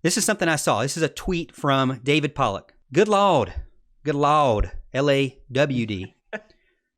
This is something I saw. This is a tweet from David Pollock. Good Lord, Lawd.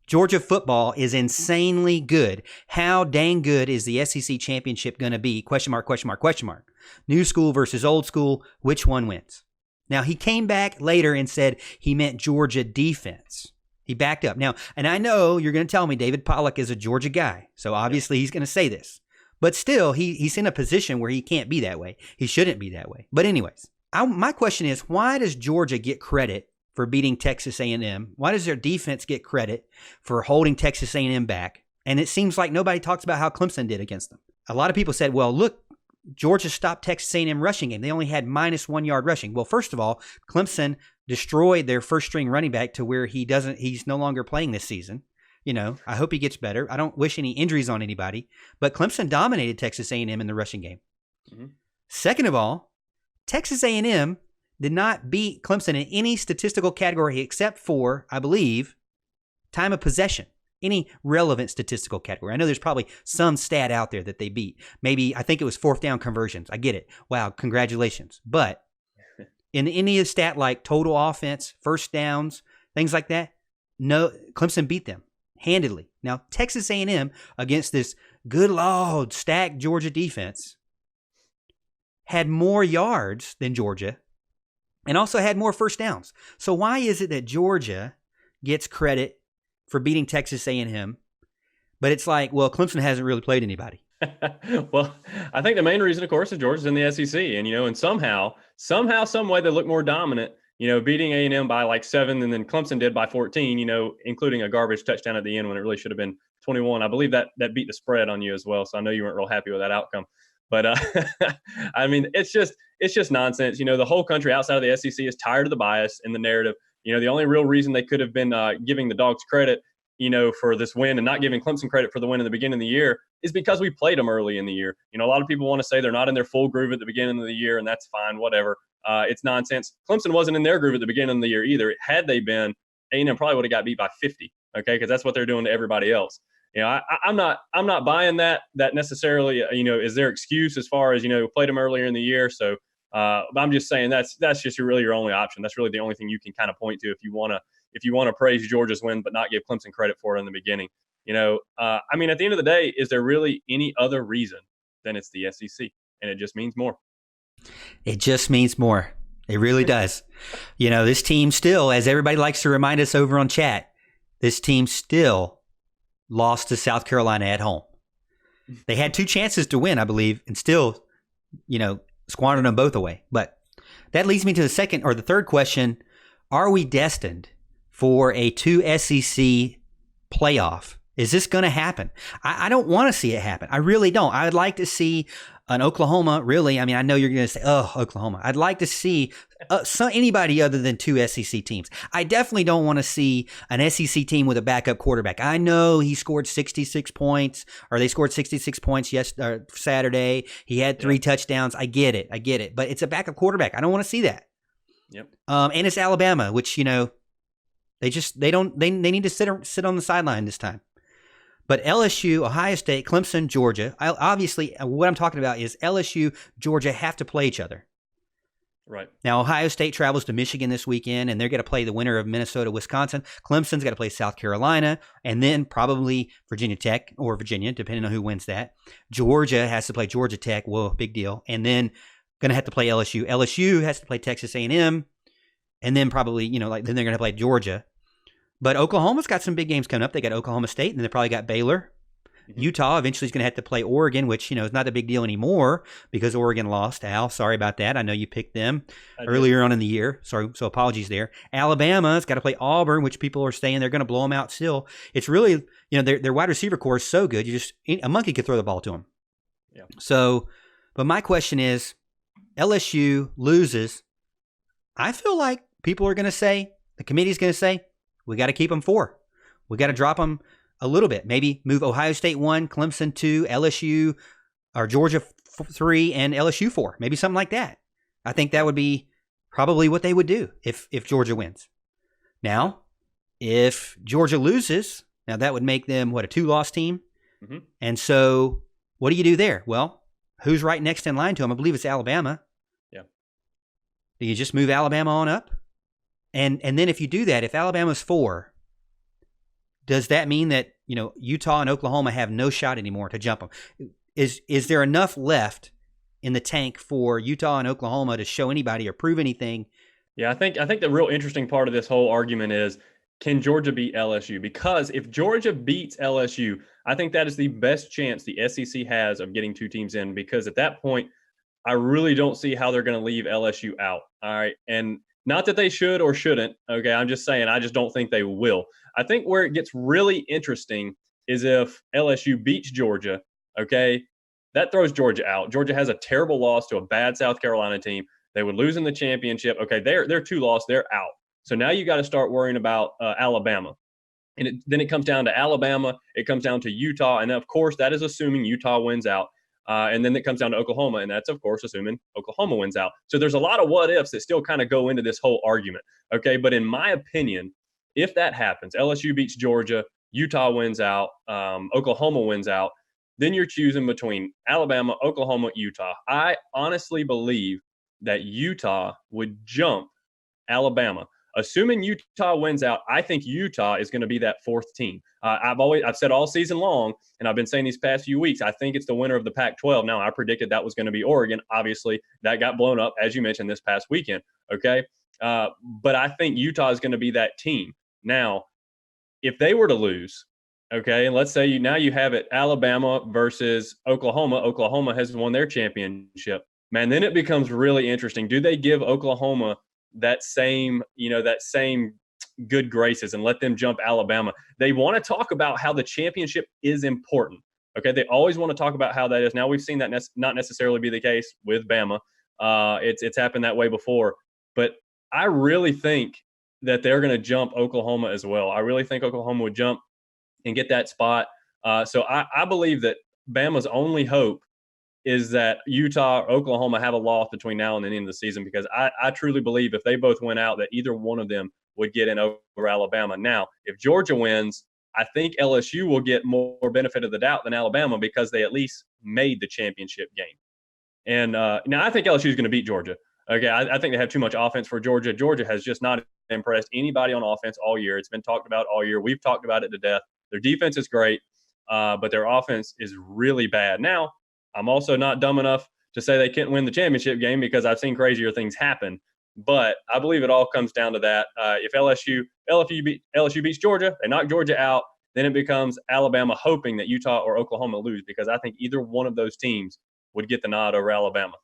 Georgia football is insanely good. How dang good is the SEC championship going to be? Question mark, question mark, question mark. New school versus old school. Which one wins? Now, he came back later and said he meant Georgia defense. He backed up. Now, and I know you're going to tell me David Pollock is a Georgia guy, so obviously he's going to say this. But still, he's in a position where he can't be that way. He shouldn't be that way. But anyways, my question is, why does Georgia get credit for beating Texas A&M? Why does their defense get credit for holding Texas A&M back? And it seems like nobody talks about how Clemson did against them. A lot of people said, well, look, Georgia stopped Texas A&M rushing game. They only had minus 1 yard rushing. Well, first of all, Clemson destroyed their first string running back to where he's no longer playing this season. You know, I hope he gets better. I don't wish any injuries on anybody, but Clemson dominated Texas A&M in the rushing game. Mm-hmm. Second of all, Texas A&M did not beat Clemson in any statistical category except for, I believe, time of possession. Any relevant statistical category. I know there's probably some stat out there that they beat. Maybe, I think it was fourth down conversions. I get it. Wow, congratulations. But in any of the stat like total offense, first downs, things like that, no, Clemson beat them handedly. Now, Texas A&M against this good Lord stacked Georgia defense had more yards than Georgia and also had more first downs. So why is it that Georgia gets credit for beating Texas A&M, but it's like, well, Clemson hasn't really played anybody? Well, I think the main reason, of course, is Georgia's in the SEC, and and somehow, some way they look more dominant. Beating A&M by like 7, and then Clemson did by 14. Including a garbage touchdown at the end when it really should have been 21. I believe that beat the spread on you as well. So I know you weren't real happy with that outcome. But I mean, it's just nonsense. The whole country outside of the SEC is tired of the bias and the narrative. The only real reason they could have been giving the Dogs credit, for this win and not giving Clemson credit for the win in the beginning of the year is because we played them early in the year. A lot of people want to say they're not in their full groove at the beginning of the year, and that's fine, whatever. It's nonsense. Clemson wasn't in their groove at the beginning of the year either. Had they been, A&M probably would have got beat by 50, okay, because that's what they're doing to everybody else. I'm not buying that necessarily, is their excuse as far as, played them earlier in the year. So I'm just saying that's just really your only option. That's really the only thing you can kind of point to if you want to praise Georgia's win but not give Clemson credit for it in the beginning. I mean, at the end of the day, is there really any other reason than it's the SEC? And it just means more. It just means more. It really does. This team still, as everybody likes to remind us over on chat, this team still lost to South Carolina at home. They had 2 chances to win, I believe, and still, squandered them both away. But that leads me to the third question. Are we destined for a 2 SEC playoff? Is this going to happen? I don't want to see it happen. I really don't. I would like to see an Oklahoma, really. I mean, I know you're going to say, oh, Oklahoma. I'd like to see anybody other than 2 SEC teams. I definitely don't want to see an SEC team with a backup quarterback. I know he scored 66 points, or they scored 66 points Saturday. He had 3 touchdowns. I get it. But it's a backup quarterback. I don't want to see that. Yep. And it's Alabama, which, they need to sit on the sideline this time. But LSU, Ohio State, Clemson, Georgia, obviously what I'm talking about is LSU, Georgia have to play each other. Right. Now, Ohio State travels to Michigan this weekend, and they're going to play the winner of Minnesota, Wisconsin. Clemson's got to play South Carolina, and then probably Virginia Tech or Virginia, depending on who wins that. Georgia has to play Georgia Tech. Whoa, big deal. And then going to have to play LSU. LSU has to play Texas A&M, and then probably, then they're going to play Georgia. But Oklahoma's got some big games coming up. They got Oklahoma State, and then they probably got Baylor. Mm-hmm. Utah eventually is going to have to play Oregon, which, is not a big deal anymore because Oregon lost. Al, sorry about that. I know you picked them earlier on in the year. Sorry, so apologies there. Alabama's got to play Auburn, which people are saying they're going to blow them out still. It's really, their wide receiver core is so good. A monkey could throw the ball to them. Yeah. So, but my question is, LSU loses. I feel like people are going to say, the committee's going to say, we got to keep them 4. We got to drop them a little bit. Maybe move Ohio State 1, Clemson 2, LSU or Georgia 3, and LSU 4. Maybe something like that. I think that would be probably what they would do if Georgia wins. Now, if Georgia loses, now that would make them, a 2-loss team? Mm-hmm. And so what do you do there? Well, who's right next in line to them? I believe it's Alabama. Yeah. Do you just move Alabama on up? And then if you do that, if Alabama's 4, does that mean that, Utah and Oklahoma have no shot anymore to jump them? Is there enough left in the tank for Utah and Oklahoma to show anybody or prove anything? Yeah, I think the real interesting part of this whole argument is, can Georgia beat LSU? Because if Georgia beats LSU, I think that is the best chance the SEC has of getting 2 teams in, because at that point, I really don't see how they're going to leave LSU out. All right. And not that they should or shouldn't. Okay. I'm just saying, I just don't think they will. I think where it gets really interesting is if LSU beats Georgia. Okay. That throws Georgia out. Georgia has a terrible loss to a bad South Carolina team. They would lose in the championship. Okay. They're 2 loss. They're out. So now you got to start worrying about Alabama. And then it comes down to Alabama. It comes down to Utah. And of course, that is assuming Utah wins out. And then it comes down to Oklahoma, and that's, of course, assuming Oklahoma wins out. So there's a lot of what ifs that still kind of go into this whole argument. Okay, but in my opinion, if that happens, LSU beats Georgia, Utah wins out, Oklahoma wins out, then you're choosing between Alabama, Oklahoma, Utah. I honestly believe that Utah would jump Alabama. Assuming Utah wins out, I think Utah is going to be that 4th team. I've said all season long, and I've been saying these past few weeks, I think it's the winner of the Pac-12. Now, I predicted that was going to be Oregon. Obviously, that got blown up, as you mentioned, this past weekend. Okay, but I think Utah is going to be that team. Now, if they were to lose, okay, and let's say you have it Alabama versus Oklahoma. Oklahoma has won their championship. Man, then it becomes really interesting. Do they give Oklahoma that same good graces and let them jump Alabama? They want to talk about how the championship is important. Okay, they always want to talk about how that is. Now we've seen that not necessarily be the case with Bama. It's happened that way before, but I really think that they're going to jump Oklahoma as well. I really think Oklahoma would jump and get that spot. So I believe that Bama's only hope is that Utah or Oklahoma have a loss between now and the end of the season, because I truly believe if they both went out, that either one of them would get in over Alabama. Now, if Georgia wins, I think LSU will get more benefit of the doubt than Alabama, because they at least made the championship game. And now I think LSU is going to beat Georgia. Okay, I think they have too much offense for Georgia. Georgia has just not impressed anybody on offense all year. It's been talked about all year. We've talked about it to death. Their defense is great, but their offense is really bad. Now, I'm also not dumb enough to say they can't win the championship game, because I've seen crazier things happen. But I believe it all comes down to that. If LSU beats Georgia, they knock Georgia out, then it becomes Alabama hoping that Utah or Oklahoma lose, because I think either one of those teams would get the nod over Alabama.